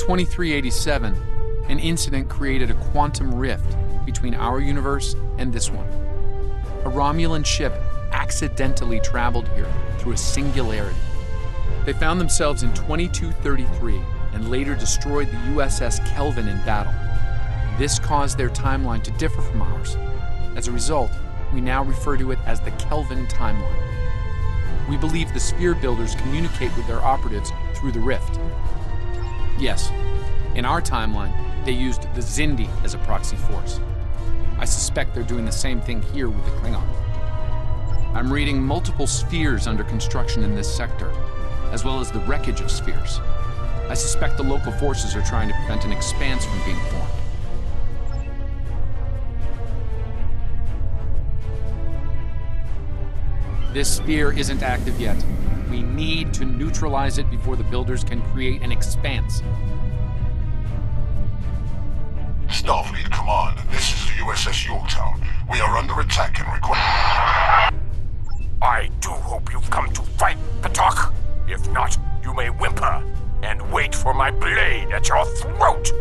2387, an incident created a quantum rift between our universe and this one. A Romulan ship accidentally traveled here through a singularity. They found themselves in 2233 and later destroyed the USS Kelvin in battle. This caused their timeline to differ from ours. As a result, we now refer to it as the Kelvin timeline. We believe the Sphere Builders communicate with their operatives through the rift. Yes, in our timeline, they used the Xindi as a proxy force. I suspect they're doing the same thing here with the Klingon. I'm reading multiple spheres under construction in this sector, as well as the wreckage of spheres. I suspect the local forces are trying to prevent an expanse from being formed. This sphere isn't active yet. We need to neutralize it before the builders can create an expanse. Starfleet Command, this is the USS Yorktown. We are under attack and require... I do hope you've come to fight, Patok. If not, you may whimper and wait for my blade at your throat.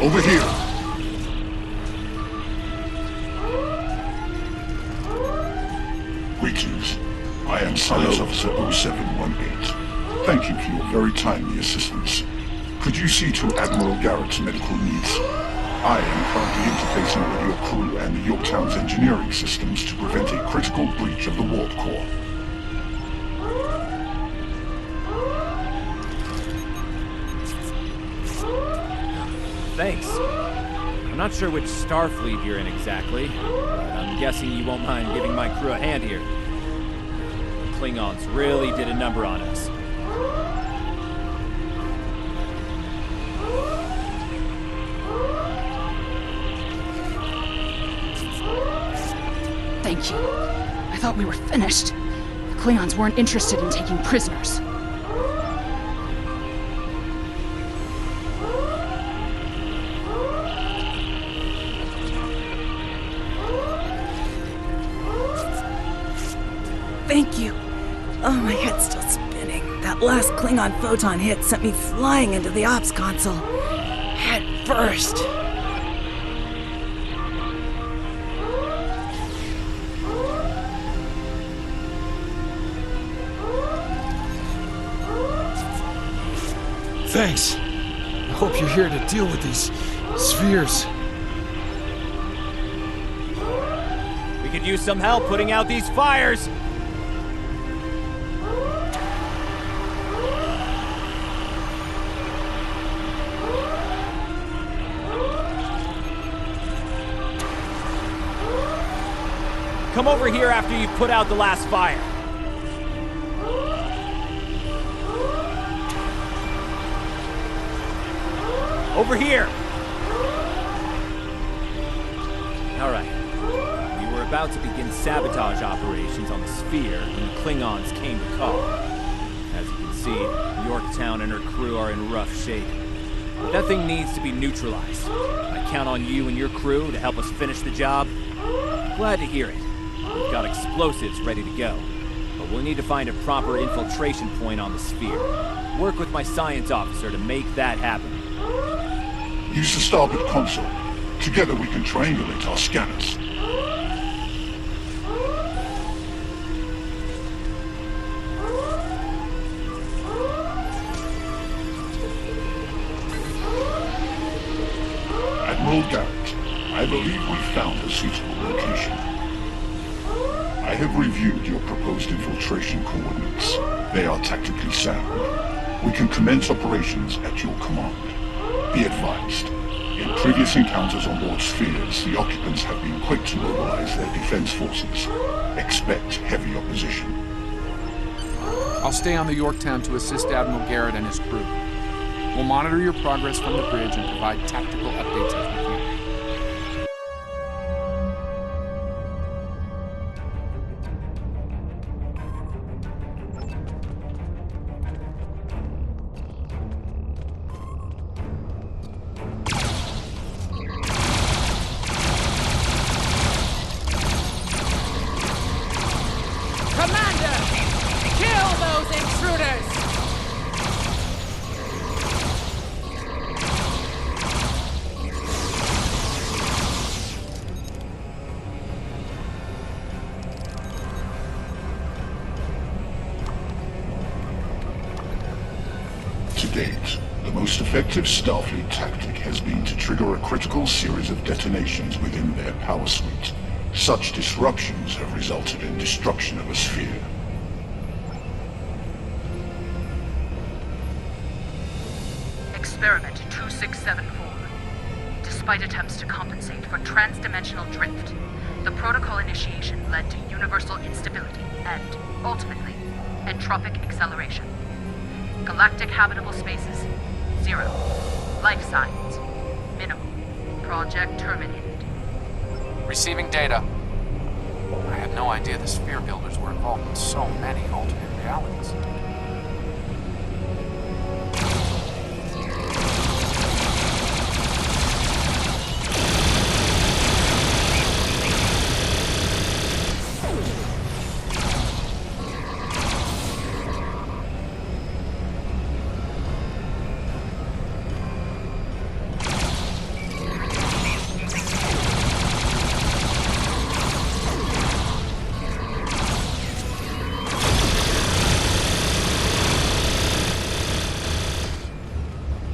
Over here! Greetings. I am Science Officer 0718. Thank you for your very timely assistance. Could you see to Admiral Garrett's medical needs? I am currently interfacing with your crew and the Yorktown's engineering systems to prevent a critical breach of the warp core. Thanks. I'm not sure which Starfleet you're in exactly, but I'm guessing you won't mind giving my crew a hand here. The Klingons really did a number on us. Thank you. I thought we were finished. The Klingons weren't interested in taking prisoners. Thank you. Oh, my head's still spinning. That That last Klingon photon hit sent me flying into the ops console. Head first. Thanks. I hope you're here to deal with these spheres. We could use some help putting out these fires! Come over here after you've put out the last fire. Over here! All right. We were about to begin sabotage operations on the sphere when the Klingons came to call. As you can see, Yorktown and her crew are in rough shape. But that thing needs to be neutralized. I count on you and your crew to help us finish the job. Glad to hear it. We've got explosives ready to go. But we'll need to find a proper infiltration point on the sphere. Work with my science officer to make that happen. Use the starboard console. Together we can triangulate our scanners. Admiral Garrett, I believe we've found a suitable location. I have reviewed your proposed infiltration coordinates. They are tactically sound. We can commence operations at your command. Be advised, in previous encounters on board spheres, the occupants have been quick to mobilize their defense forces. Expect heavy opposition. I'll stay on the Yorktown to assist Admiral Garrett and his crew. We'll monitor your progress from the bridge and provide tactical updates as we can. To date, the most effective Starfleet tactic has been to trigger a critical series of detonations within their power suite. Such disruptions have resulted in destruction of a sphere. Experiment 2674. Despite attempts to compensate for transdimensional drift, the protocol initiation led to universal instability and, ultimately, entropic acceleration. Galactic habitable spaces, 0. Life signs, minimal. Project terminated. Receiving data. I had no idea the sphere builders were involved in so many alternate realities.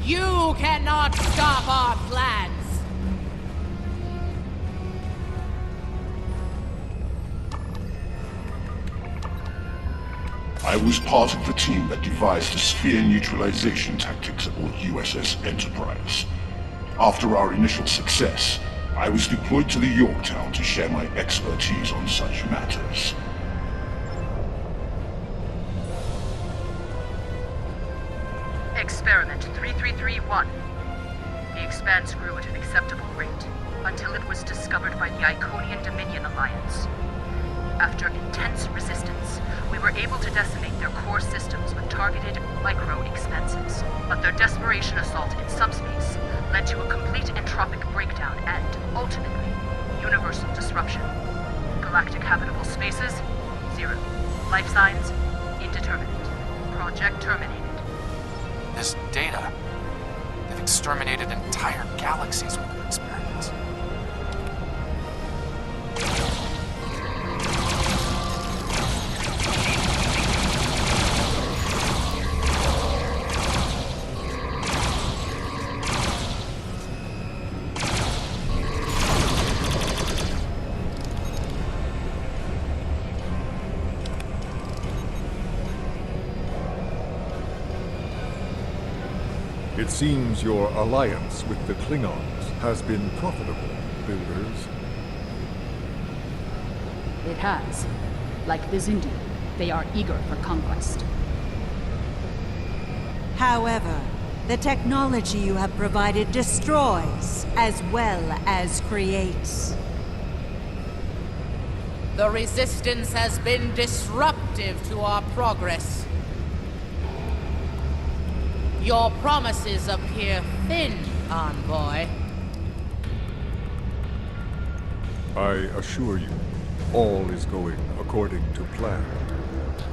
You cannot stop our plans! I was part of the team that devised the sphere neutralization tactics aboard USS Enterprise. After our initial success, I was deployed to the Yorktown to share my expertise on such matters. Experiment 3331. The Expanse grew at an acceptable rate until it was discovered by the Iconian Dominion Alliance. After intense resistance, we were able to decimate their core systems with targeted micro-expanses. But their desperation assault in subspace led to a complete entropic breakdown and, ultimately, universal disruption. Galactic habitable spaces, 0. Life signs, indeterminate. Project terminated. This data, they've exterminated entire galaxies with their experiments. It seems your alliance with the Klingons has been profitable, builders. It has. Like Vizindi, they are eager for conquest. However, the technology you have provided destroys as well as creates. The Resistance has been disruptive to our progress. Your promises appear thin, Envoy. I assure you, all is going according to plan.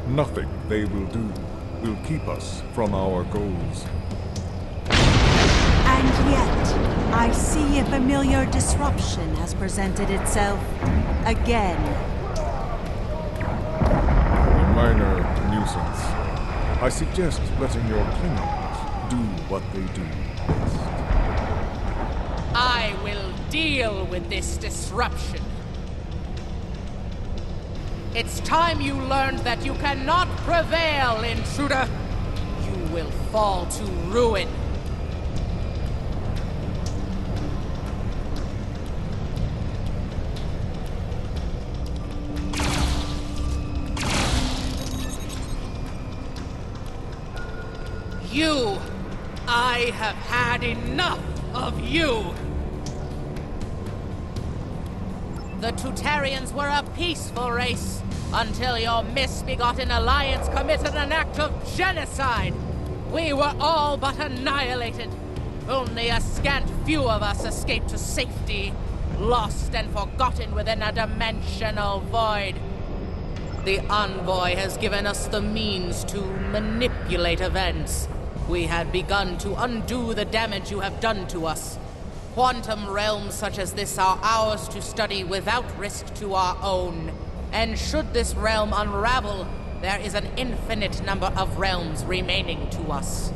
Nothing they will do will keep us from our goals. And yet, I see a familiar disruption has presented itself again. A minor nuisance. I suggest letting your Klingons do what they do best. I will deal with this disruption. It's time you learned that you cannot prevail, intruder. You will fall to ruin. You! I have had enough of you! The Tutarians were a peaceful race until your misbegotten alliance committed an act of genocide. We were all but annihilated. Only a scant few of us escaped to safety, lost and forgotten within a dimensional void. The Envoy has given us the means to manipulate events. We had begun to undo the damage you have done to us. Quantum realms such as this are ours to study without risk to our own. And should this realm unravel, there is an infinite number of realms remaining to us.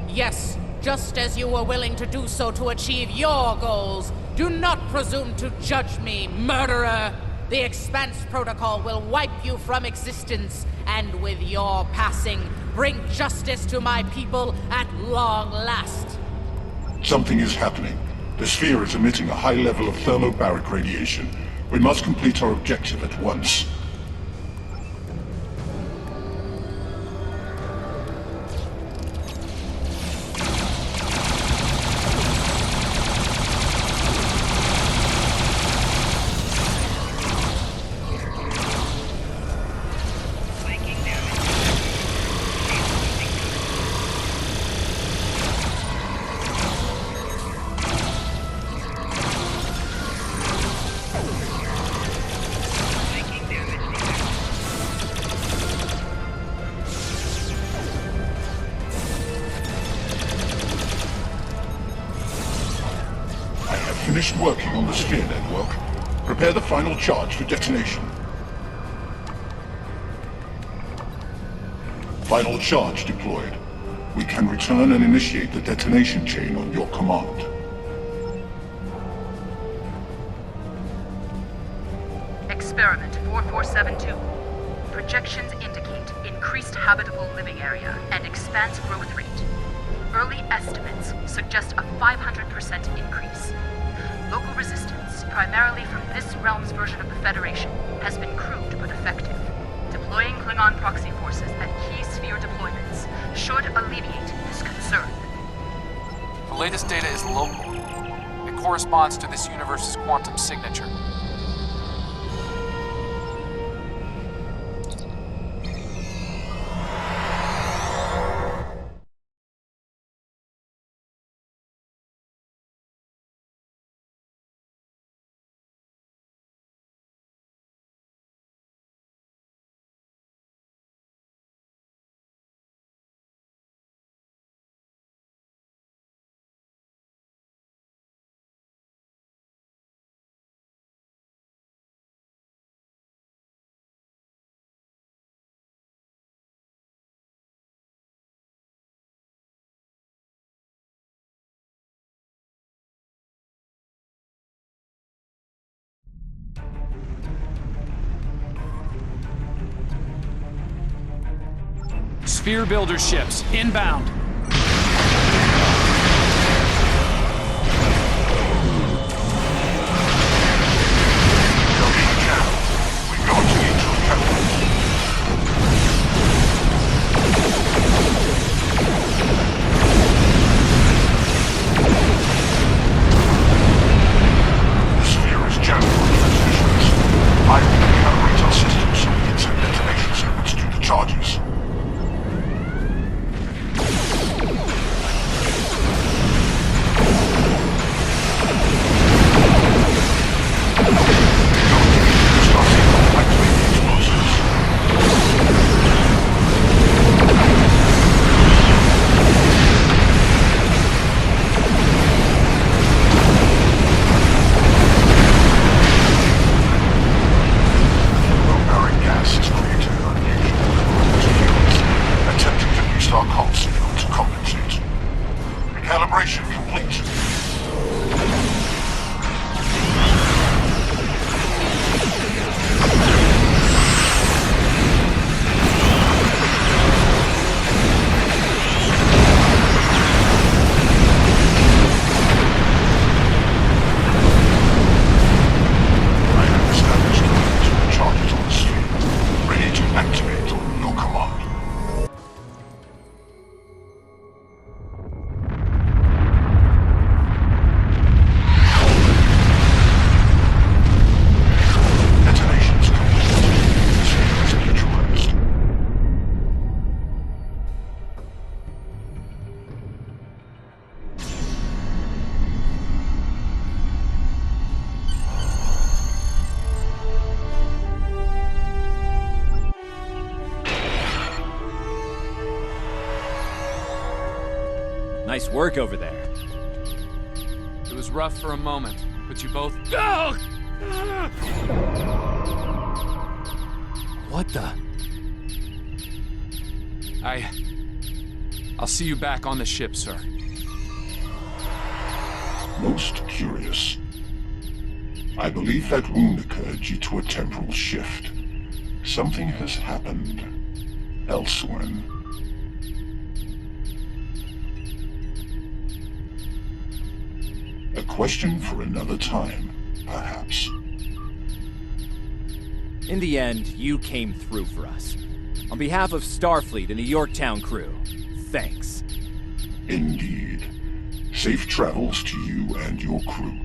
Yes, just as you were willing to do so to achieve your goals, do not presume to judge me, murderer! The Expanse Protocol will wipe you from existence, and with your passing, bring justice to my people at long last. Something is happening. The sphere is emitting a high level of thermobaric radiation. We must complete our objective at once. Finished working on the sphere network. Prepare the final charge for detonation. Final charge deployed. We can return and initiate the detonation chain on your command. Experiment 4472. Projections indicate increased habitable living area and expanse growth rate. Early estimates suggest a 500% increase. Local resistance, primarily from this realm's version of the Federation, has been crude but effective. Deploying Klingon proxy forces at key sphere deployments should alleviate this concern. The latest data is local. It corresponds to this universe's quantum signature. Sphere builder ships, inbound. Nice work over there. It was rough for a moment, but you both... What the? I'll see you back on the ship, sir. Most curious. I believe that wound occurred due to a temporal shift. Something has happened elsewhere. A question for another time, perhaps. In the end, you came through for us. On behalf of Starfleet and the Yorktown crew, thanks. Indeed. Safe travels to you and your crew.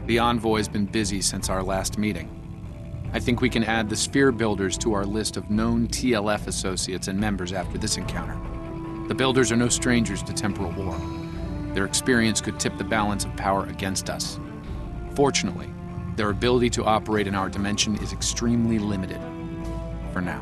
The Envoy has been busy since our last meeting. I think we can add the Sphere Builders to our list of known TLF associates and members after this encounter. The Builders are no strangers to temporal war. Their experience could tip the balance of power against us. Fortunately, their ability to operate in our dimension is extremely limited. For now.